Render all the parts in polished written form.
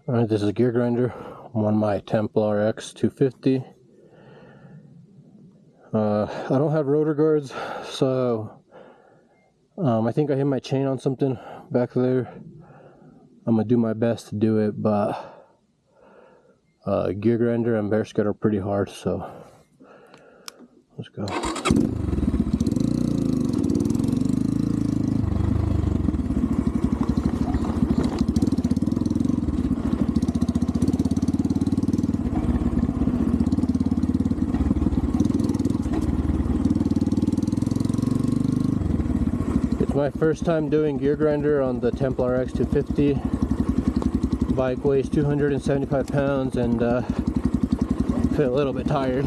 Alright, this is a gear grinder. I'm on my Templar X 250. I don't have rotor guards, so I think I hit my chain on something back there. I'm gonna do my best to do it, but gear grinder and bear scat are pretty hard, so let's go. My first time doing gear grinder on the Templar X 250. Bike weighs 275 pounds and feel a little bit tired.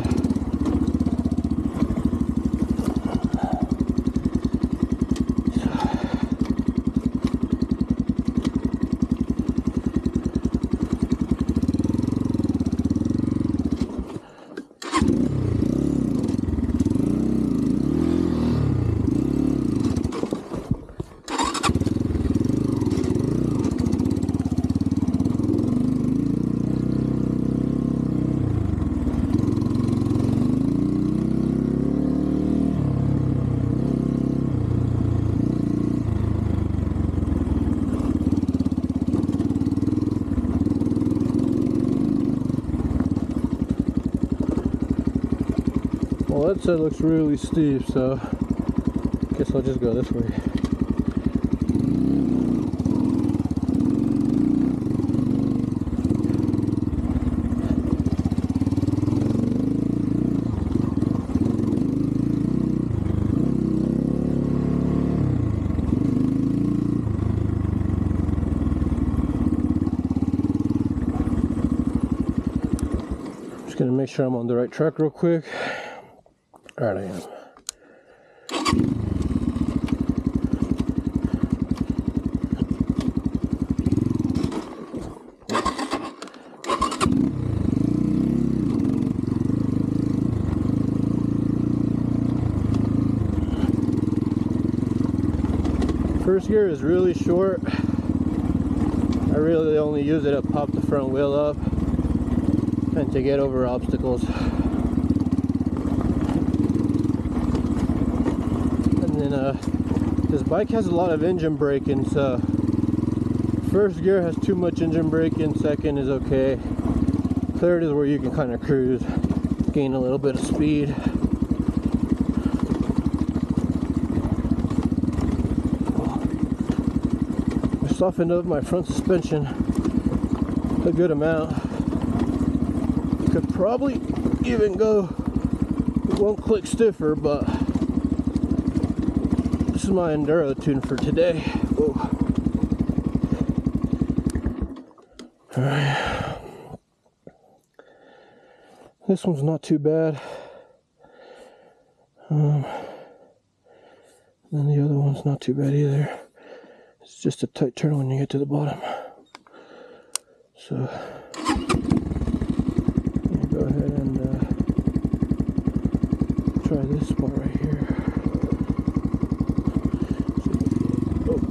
Well, that side looks really steep, so I guess I'll just go this way. Just gonna make sure I'm on the right track real quick. Alright, I am. First gear is really short. I really only use it to pop the front wheel up and to get over obstacles. This bike has a lot of engine braking, so first gear has too much engine braking, second is okay, third is where you can kind of cruise, gain a little bit of speed. I softened up my front suspension a good amount. Could probably even go one click stiffer, but this is my enduro tune for today. Alright. This one's not too bad. And then the other one's not too bad either. It's just a tight turn when you get to the bottom. So go ahead and try this spot right here.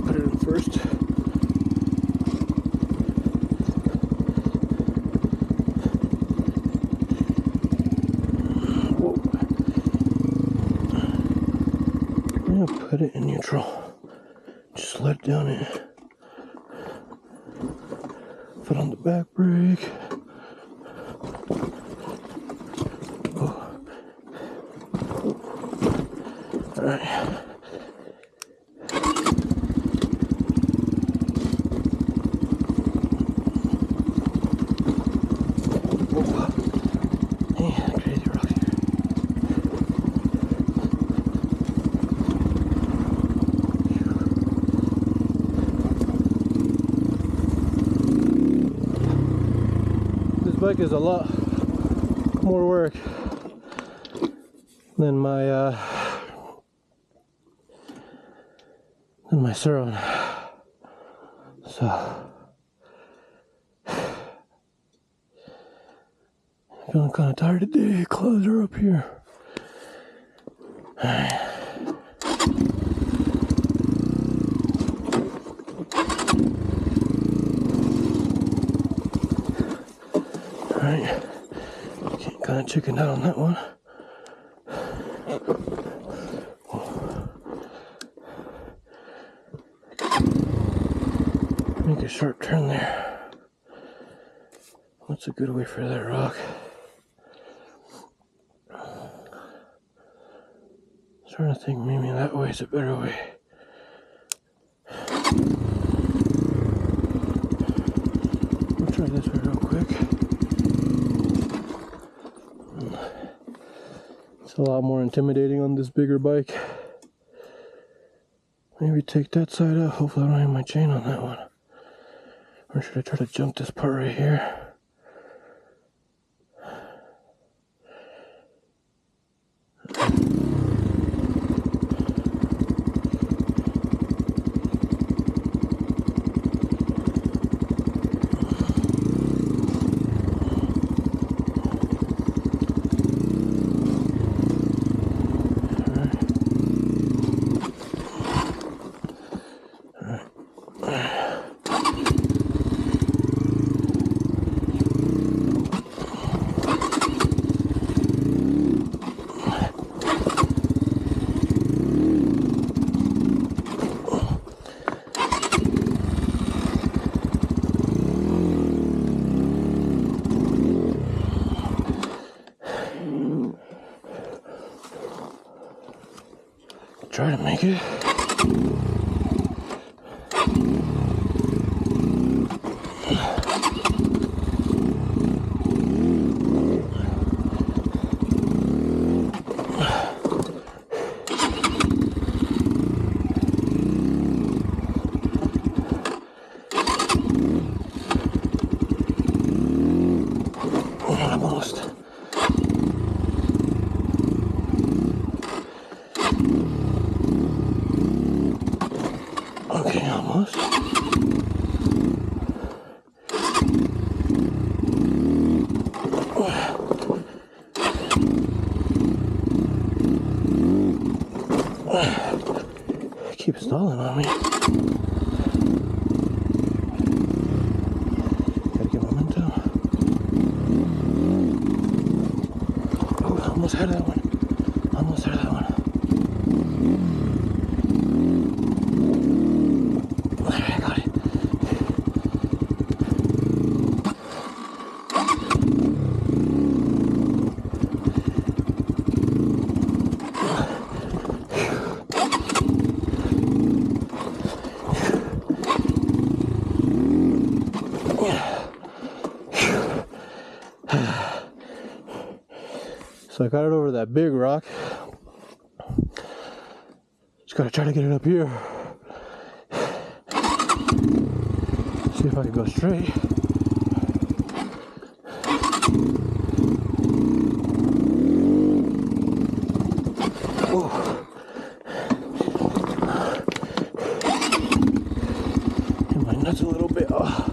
Put it in first. Whoa. I'm gonna put it in neutral. Just let it down in. Foot on the back brake. Oh. All right. Bike is a lot more work than my Suron. So feeling kind of tired today. Clothes are up here. kind of chickened out on that one. Make a sharp turn there. What's a good way for that rock? Trying to think maybe that way is a better way. I'll try this way real quick. It's a lot more intimidating on this bigger bike. Maybe take that side out. Hopefully I don't have my chain on that one. Or should I try to jump this part right here? Try to make it. Almost. Okay, almost. Keep stalling on me. Gotta get momentum. Oh, almost had that one. Almost had that one. I got it. So I got it over that big rock. Just gotta try to get it up here. See if I can go straight. Oh. Hit my nuts a little bit. Oh.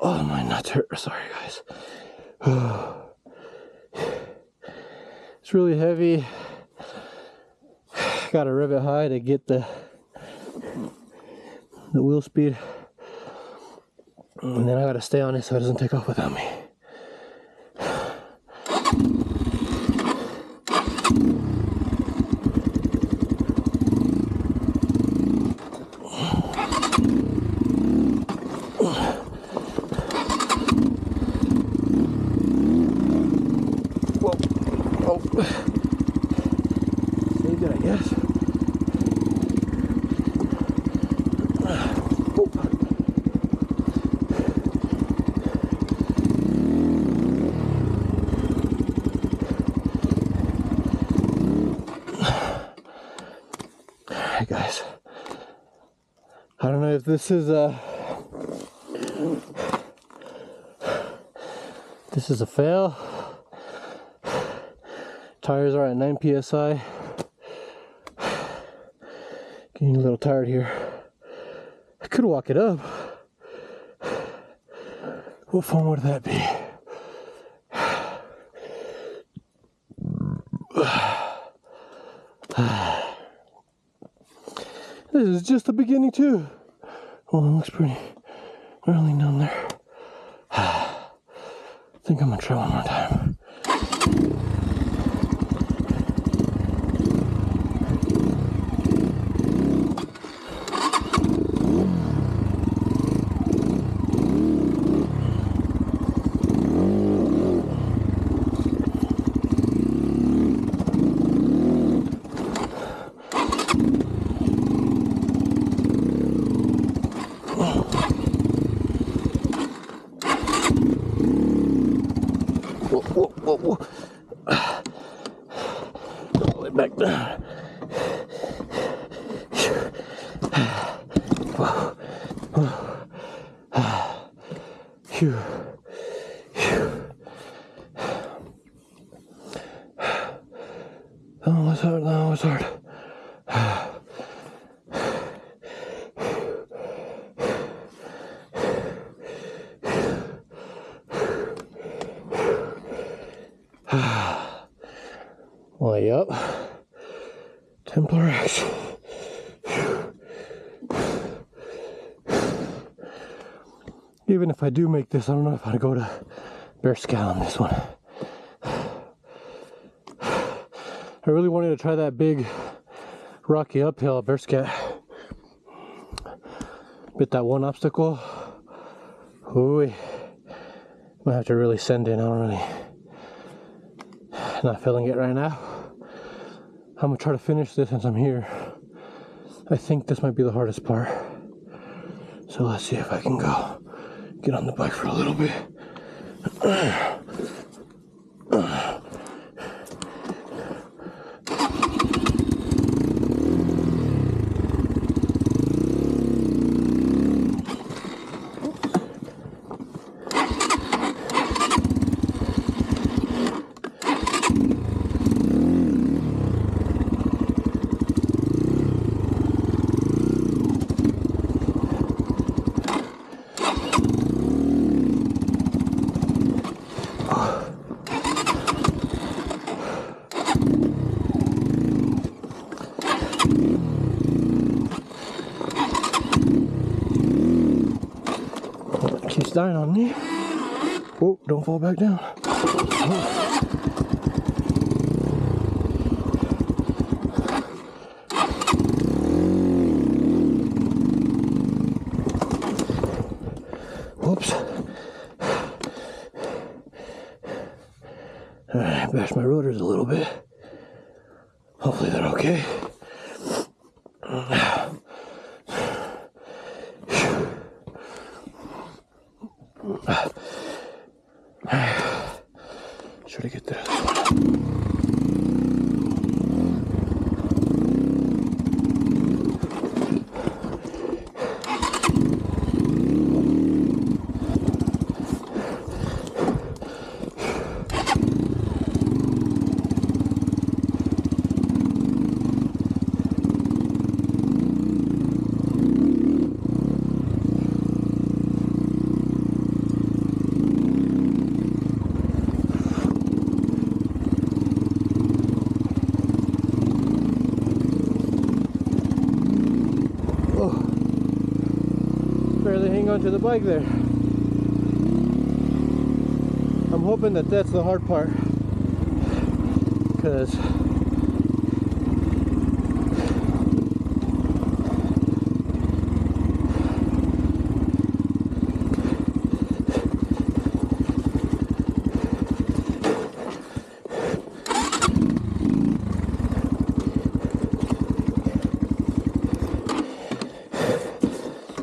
Oh, my nuts hurt. Sorry, guys. It's really heavy. Got to rev it high to get the wheel speed. And then I got to stay on it so it doesn't take off without me. Saved it, I guess. Alright, guys. I don't know if this is a fail. Tires are at 9 psi. Getting a little tired here. I could walk it up. What fun would that be? This is just the beginning too. Oh, it looks pretty early down there. I think I'm gonna try one more time. Whoa. All the way back down. Phew. That was hard, that was hard. Well, yep. TemplarX. Even if I do make this, I don't know if I'd go to bear scat on this one. I really wanted to try that big rocky uphill bear scat. Bit that one obstacle. Ooh, might have to really send in. I don't really, not feeling it right now. I'm gonna try to finish this since I'm here. I think this might be the hardest part. So let's see if I can go get on the bike for a little bit. Keeps dying on me. Oh, don't fall back down. Oh. Whoops. Alright, bash my rotors a little bit. Hopefully they're okay. Try to get there. Barely hang on to the bike there. I'm hoping that that's the hard part, because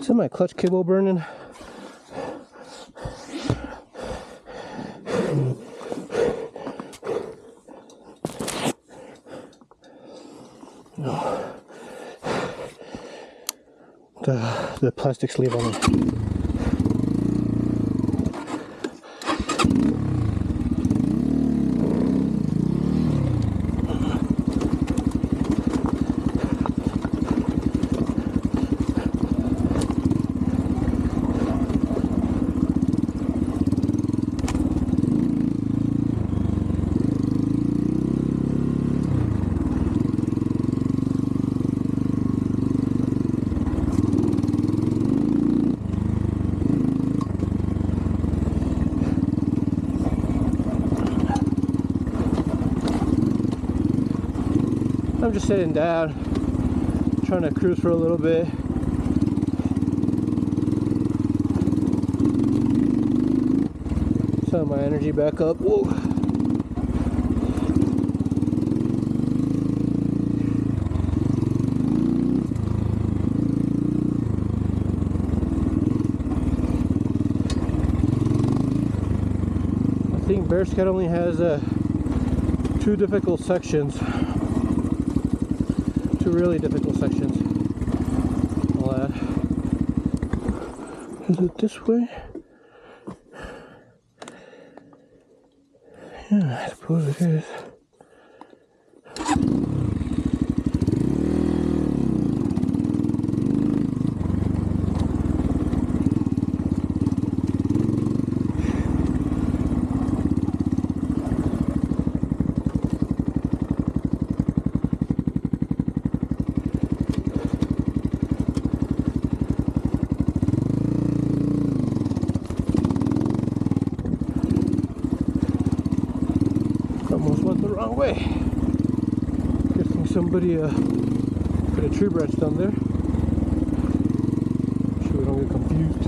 is my clutch cable burning? No. The plastic sleeve on it. I'm just sitting down, trying to cruise for a little bit. Set my energy back up. Whoa. I think Bear Scat only has 2 difficult sections. 2 really difficult sections. I'll add. Is it this way? Yeah, I suppose it is. Almost went the wrong way. Good thing somebody put a tree branch down there. So we don't get confused.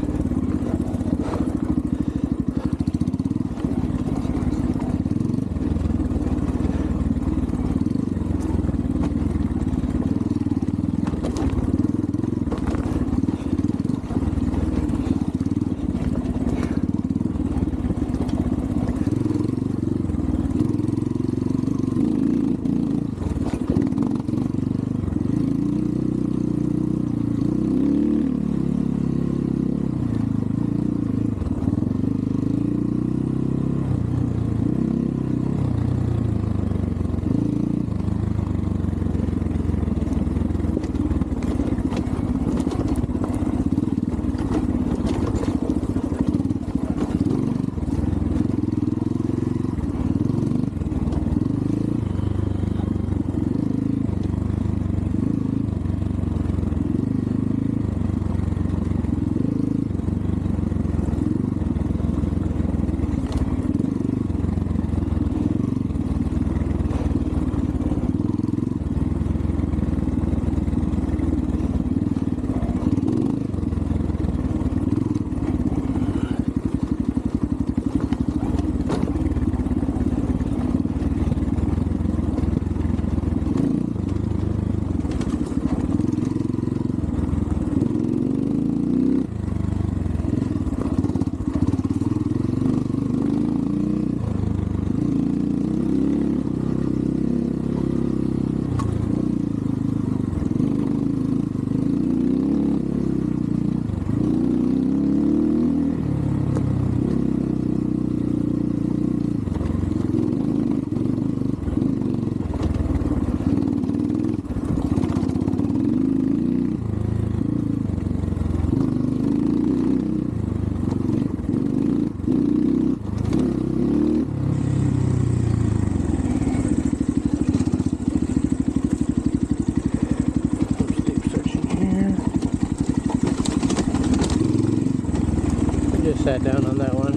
Sat down on that one.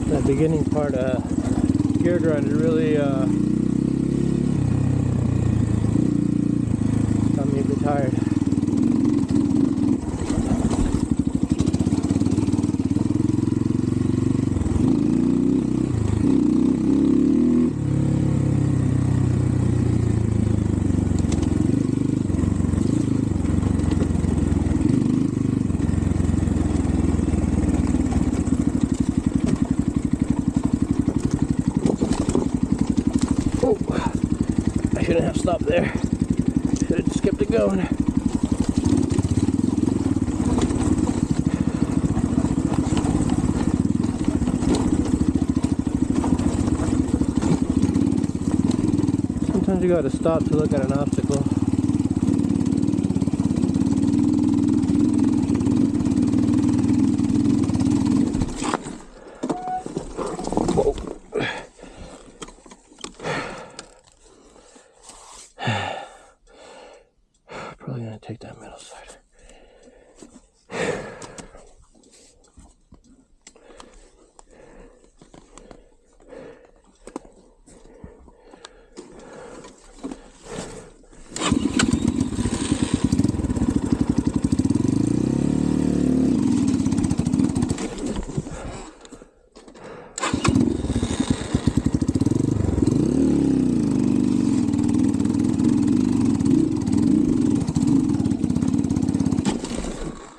That beginning part, gear grind really got me a bit tired. Shouldn't have stopped there. Should have just kept it going. Sometimes you gotta stop to look at an obstacle. Probably gonna take that middle side.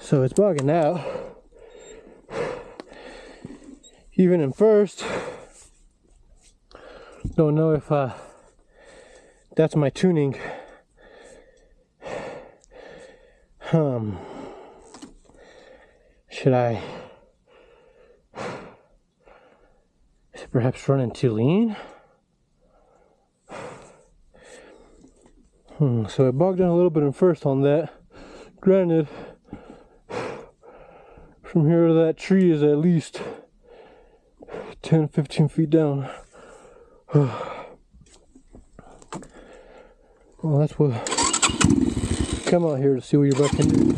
So it's bogging out. Even in first, don't know if that's my tuning. Should I perhaps running too lean? So I bogged down a little bit in first on that. Granted, from here to that tree is at least 10-15 feet down. Well, that's what, come out here to see what your butt can do.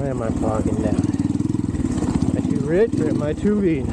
Am I bogging down? Am I too rich or am I too lean?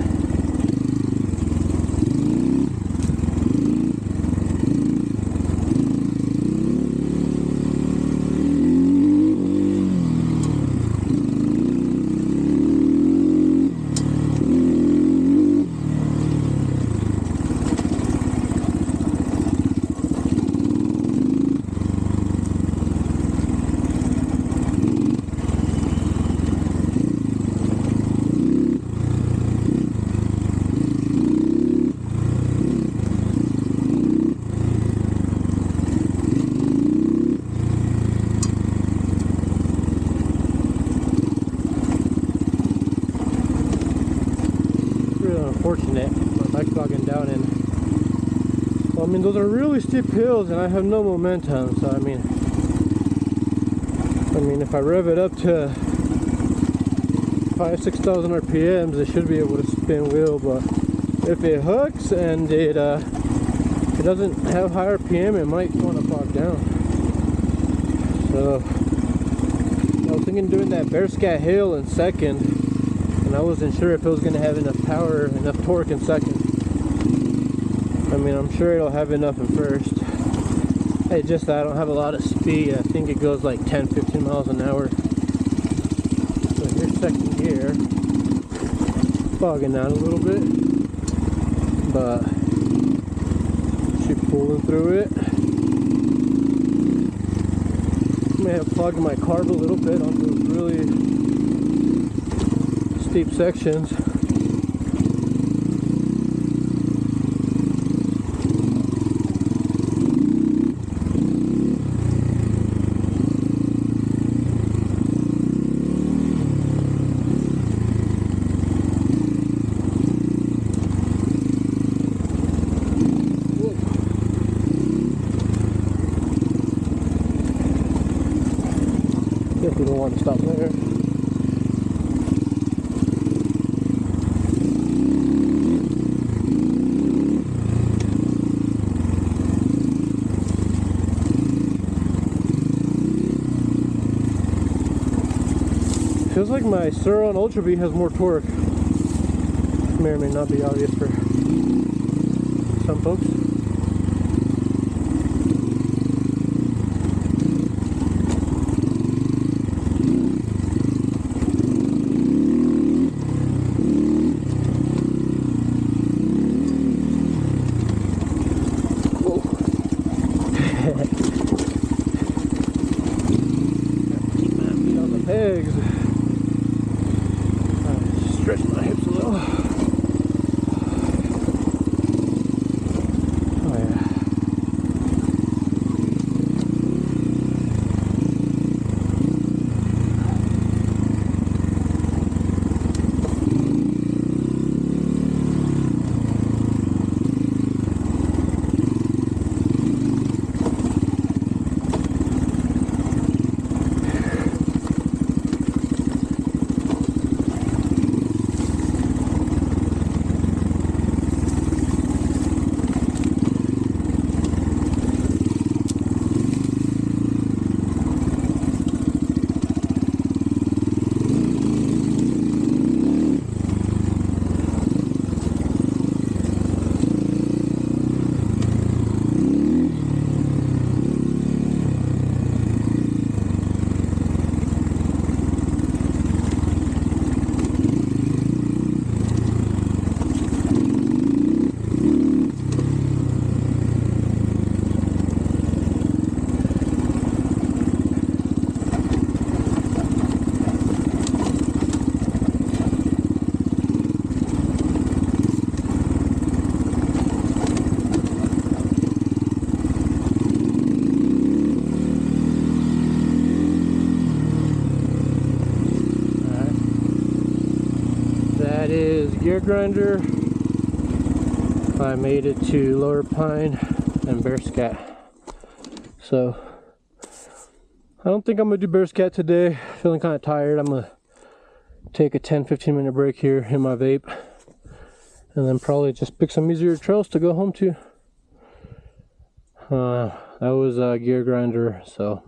Unfortunate. My bike's bogging down in. Well, I mean, those are really steep hills, and I have no momentum. So I mean, if I rev it up to 5,000-6,000 RPMs, it should be able to spin wheel. But if it hooks and it doesn't have high RPM, it might want to bog down. So I was thinking doing that bear scat hill in second, and I wasn't sure if it was going to have enough power, enough torque in second. I mean, I'm sure it'll have enough in first. It's just that I don't have a lot of speed. I think it goes like 10-15 miles an hour. So here's second gear. Bogging out a little bit, but she's pulling through it. May have clogged my carb a little bit on those really steep sections. Definitely don't want to stop there. Feels like my Suron Ultra V has more torque. May or may not be obvious for some folks. Keep my feet on the pegs. Stretch my hips a little. gear grinder, I made it to Lower Pine and Bear Scat. So I don't think I'm gonna do Bear Scat today. Feeling kind of tired. I'm gonna take a 10-15 minute break here in my vape, and then probably just pick some easier trails to go home to. That was a gear grinder, so